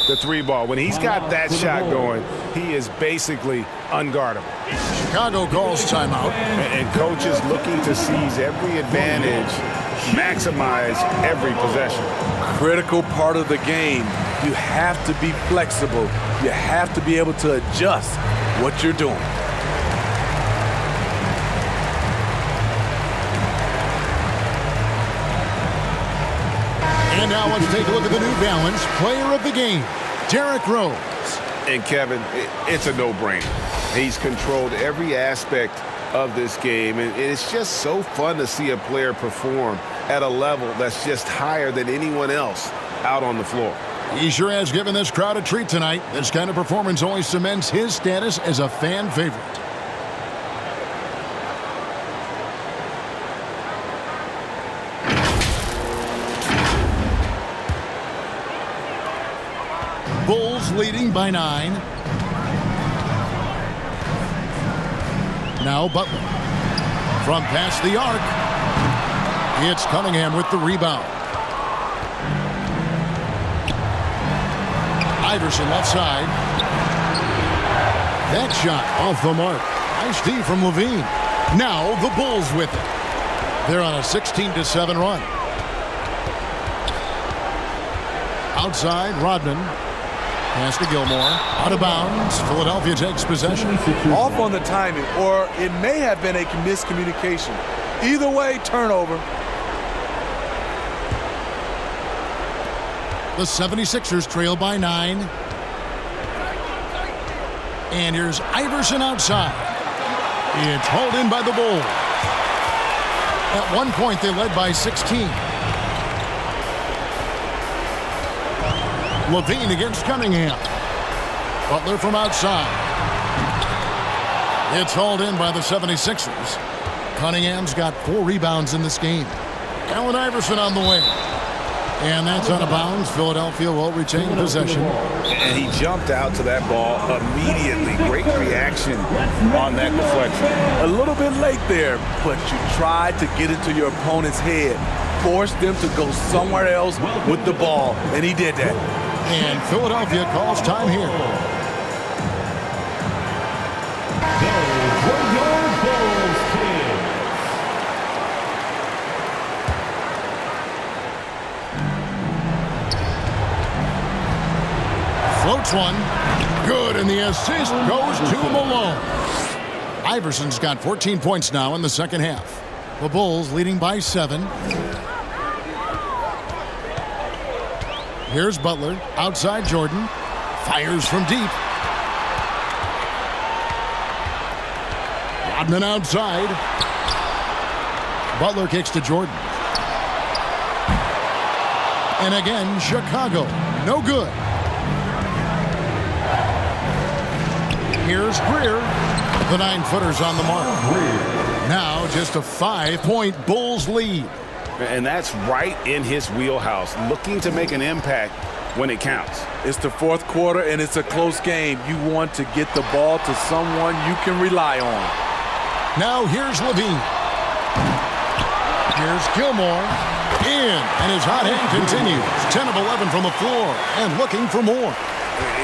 the three ball. When he's got that shot going, he is basically unguardable. Chicago calls timeout. And coaches looking to seize every advantage, maximize every possession. Critical part of the game. You have to be flexible. You have to be able to adjust what you're doing. And now let's take a look at the New Balance player of the game, Derrick Rose. And Kevin, it's a no-brainer. He's controlled every aspect of this game, and it's just so fun to see a player perform at a level that's just higher than anyone else out on the floor. He sure has given this crowd a treat tonight. This kind of performance only cements his status as a fan favorite. Bulls leading by 9. Now Butler. From past the arc. It's Cunningham with the rebound. Iverson left side. That shot off the mark. Nice D from Levine. Now the Bulls with it. They're on a 16-7 run. Outside, Rodman. Pass to Gilmore. Out of bounds. Philadelphia takes possession. Off on the timing, or it may have been a miscommunication. Either way, turnover. The 76ers trail by 9. And here's Iverson outside. It's hauled in by the Bulls. At one point, they led by 16. Levine against Cunningham. Butler from outside. It's hauled in by the 76ers. Cunningham's got 4 rebounds in this game. Allen Iverson on the way. And that's out of bounds. Philadelphia will retain possession. And he jumped out to that ball immediately. Great reaction on that deflection. A little bit late there, but you tried to get into your opponent's head. Force them to go somewhere else with the ball, and he did that. And Philadelphia calls time here. Floats one. Good, and the assist goes to Malone. Iverson's got 14 points now in the second half. The Bulls leading by 7. Here's Butler. Outside Jordan. Fires from deep. Rodman outside. Butler kicks to Jordan. And again, Chicago. No good. Here's Greer. The 9-footer's on the mark. Now just a 5-point Bulls lead. And that's right in his wheelhouse, looking to make an impact when it counts. It's the fourth quarter, and it's a close game. You want to get the ball to someone you can rely on. Now here's Levine. Here's Gilmore. In, and his hot hand continues. 10 of 11 from the floor, and looking for more.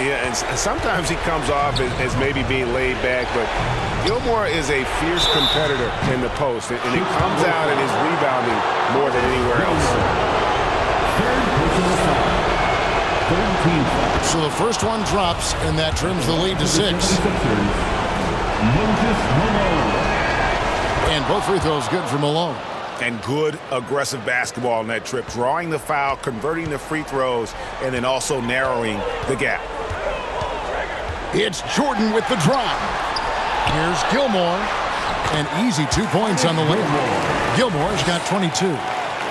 Yeah, and sometimes he comes off as maybe being laid back, but Gilmore is a fierce competitor in the post, and it comes out in his rebounding more than anywhere else. So the first one drops, and that trims the lead to 6. And both free throws good for Malone. And good aggressive basketball on that trip, drawing the foul, converting the free throws, and then also narrowing the gap. It's Jordan with the drive. Here's Gilmore. An easy 2 points on the layup. Gilmore's got 22.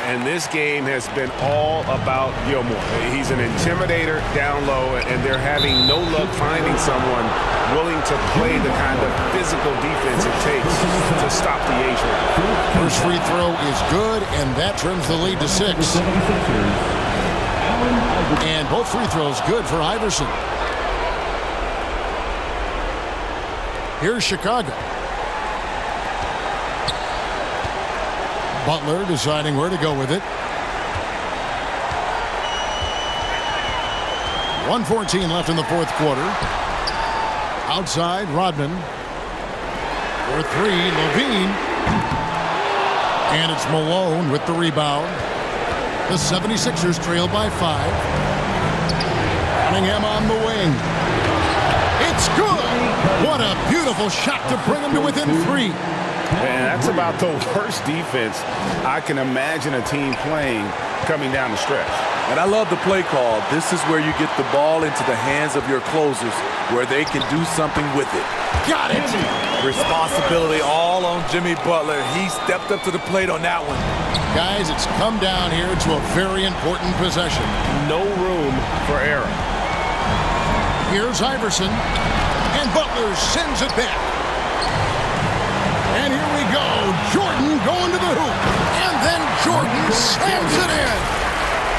And this game has been all about Gilmore. He's an intimidator down low, and they're having no luck finding someone willing to play the kind of physical defense it takes to stop the Asian. First free throw is good, and that trims the lead to 6. And both free throws good for Iverson. Here's Chicago. Butler deciding where to go with it. 1:14 left in the fourth quarter. Outside, Rodman. For three, Levine. And it's Malone with the rebound. The 76ers trail by 5. Cunningham on the wing. It's good! What a beautiful shot to bring him to within 3. And that's about the worst defense I can imagine a team playing coming down the stretch. And I love the play call. This is where you get the ball into the hands of your closers where they can do something with it. Got it! Responsibility all on Jimmy Butler. He stepped up to the plate on that one. Guys, it's come down here to a very important possession. No room for error. Here's Iverson. And Butler sends it back. And here we go. Jordan going to the hoop. And then Jordan slams it in.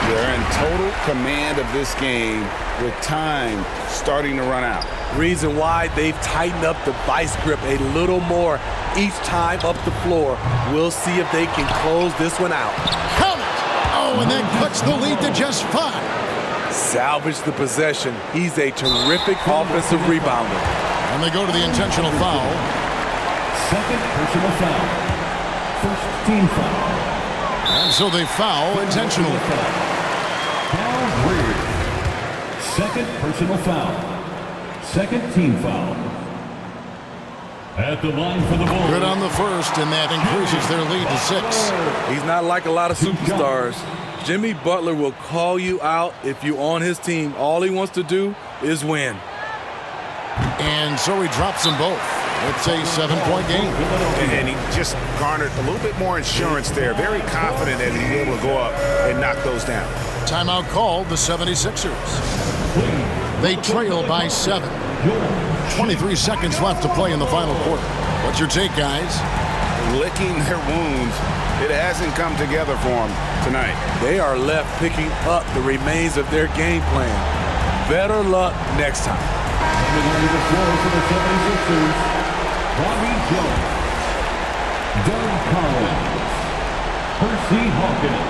They're in total command of this game with time starting to run out. Reason why they've tightened up the vice grip a little more each time up the floor. We'll see if they can close this one out. Count it. Oh, and that cuts the lead to just 5. Salvage the possession. He's a terrific offensive rebounder. And they go to the intentional foul. Second personal foul. First team foul. And so they foul intentionally. Cal Greer. Second personal foul. Second team foul. At the line for the ball. Good on the first, and that increases their lead to 6. He's not like a lot of superstars. Jimmy Butler will call you out if you're on his team. All he wants to do is win. And so he drops them both. It's a 7-point game. And he just garnered a little bit more insurance there. Very confident that he's able to go up and knock those down. Timeout called the 76ers. They trail by 7. 23 seconds left to play in the final quarter. What's your take, guys? Licking their wounds. It hasn't come together for them tonight. They are left picking up the remains of their game plan. Better luck next time. Coming onto the floor for the 76ers, Bobby Jones, Doug Collins, Percy Hawkins.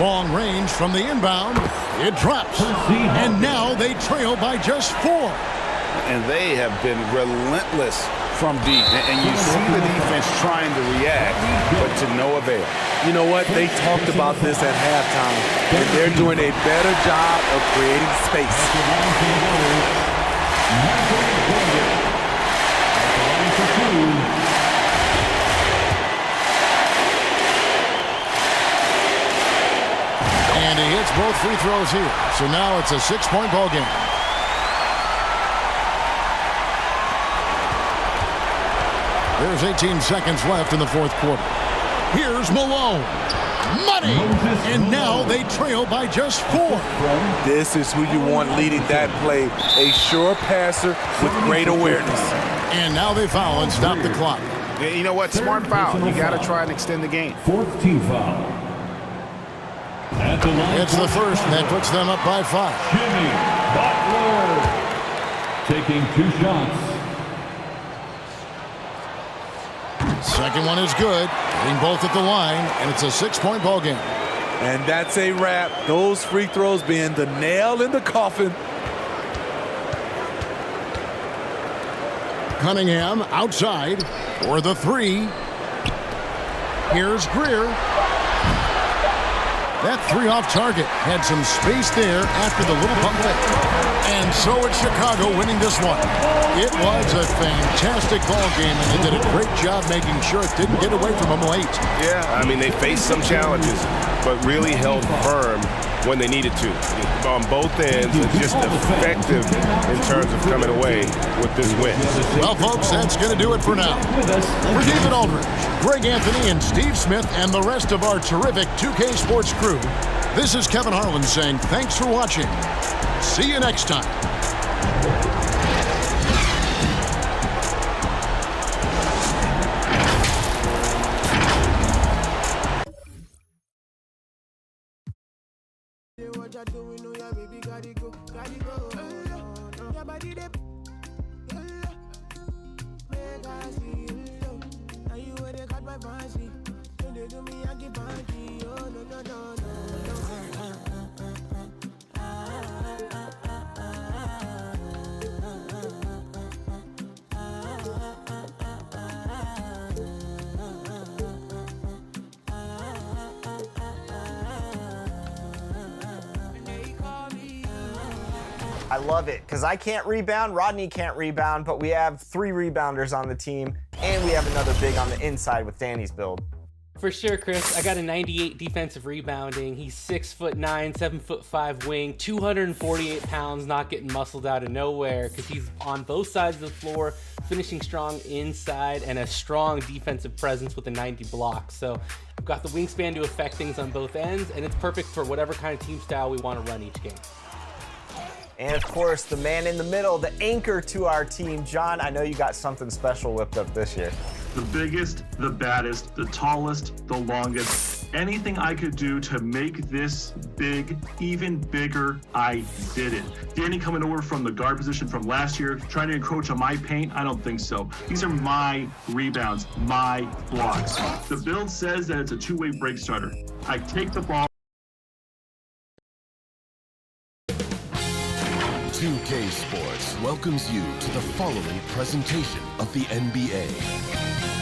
Long range from the inbound. It drops. And now they trail by just 4. And they have been relentless from deep. And you see the defense trying to react, but to no avail. You know what? They talked about this at halftime, and they're doing a better job of creating space. And he hits both free throws here. So now it's a 6-point ball game. There's 18 seconds left in the fourth quarter. Here's Malone. Money! And now they trail by just 4. This is who you want leading that play. A sure passer with great awareness. And now they foul and stop the clock. Yeah, you know what? Smart foul. You got to try and extend the game. Fourth team foul. At the line. It's the first, and that puts them up by 5. Jimmy Butler taking 2 shots. Second one is good. Hitting both at the line, and it's a 6-point ball game. And that's a wrap. Those free throws being the nail in the coffin. Cunningham outside for the 3. Here's Greer. That 3 off target had some space there after the little pump fake. And so it's Chicago winning this one. It was a fantastic ball game, and they did a great job making sure it didn't get away from them late. Yeah, I mean, they faced some challenges, but really held firm when they needed to. On both ends, and just effective in terms of coming away with this win. Well, folks, that's going to do it for now. For David Aldridge, Greg Anthony, and Steve Smith, and the rest of our terrific 2K Sports crew, this is Kevin Harlan saying thanks for watching. See you next time. I love it, because I can't rebound, Rodney can't rebound, but we have 3 rebounders on the team, and we have another big on the inside with Danny's build. For sure, Chris. I got a 98 defensive rebounding. He's 6'9", 7'5" wing, 248 pounds, not getting muscled out of nowhere because he's on both sides of the floor, finishing strong inside, and a strong defensive presence with a 90 block. So I've got the wingspan to affect things on both ends, and it's perfect for whatever kind of team style we want to run each game. And of course, the man in the middle, the anchor to our team. John, I know you got something special whipped up this year. The biggest, the baddest, the tallest, the longest. Anything I could do to make this big even bigger, I did it. Danny coming over from the guard position from last year, trying to encroach on my paint, I don't think so. These are my rebounds, my blocks. The build says that it's a two-way break starter. I take the ball. 2K Sports welcomes you to the following presentation of the NBA.